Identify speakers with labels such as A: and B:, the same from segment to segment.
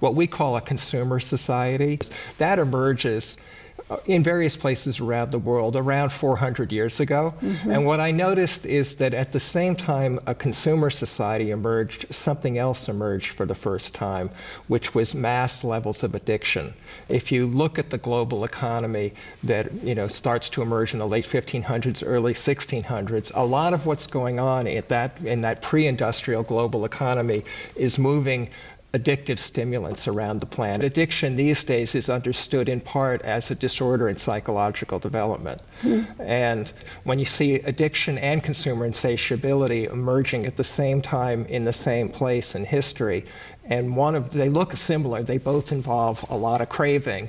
A: what we call a consumer society. That emerges in various places around the world around 400 years ago. And what I noticed is that at the same time a consumer society emerged, something else emerged for the first time, which was mass levels of addiction. If you look at the global economy that starts to emerge in the late 1500s, early 1600s, a lot of what's going on in that pre-industrial global economy is moving addictive stimulants around the planet. Addiction these days is understood in part as a disorder in psychological development. And when you see addiction and consumer insatiability emerging at the same time in the same place in history, and they look similar, they both involve a lot of craving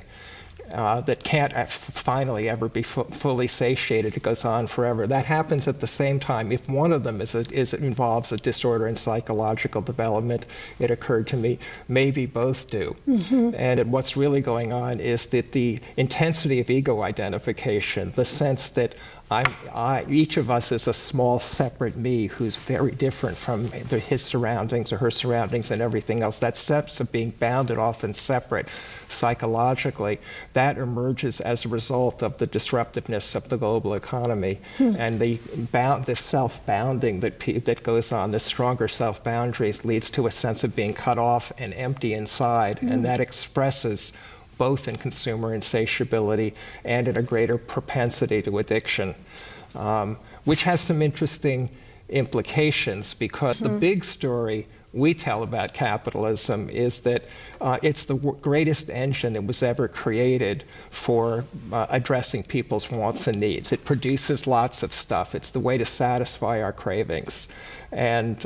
A: that can't finally ever be fully satiated. It goes on forever. That happens at the same time. If one of them involves a disorder in psychological development, it occurred to me, maybe both do. And what's really going on is that the intensity of ego identification, the sense that each of us is a small separate me who's very different from his surroundings or her surroundings and everything else, that sense of being bounded off and separate psychologically, that emerges as a result of the disruptiveness of the global economy. And the self-bounding that goes on, the stronger self-boundaries, leads to a sense of being cut off and empty inside, and that expresses both in consumer insatiability and in a greater propensity to addiction, which has some interesting implications, because the big story we tell about capitalism is that it's the greatest engine that was ever created for addressing people's wants and needs. It produces lots of stuff. It's the way to satisfy our cravings. And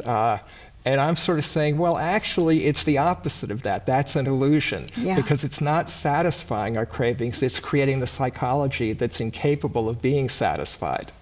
A: I'm sort of saying, well, actually, it's the opposite of that. That's an illusion, because it's not satisfying our cravings. It's creating the psychology that's incapable of being satisfied.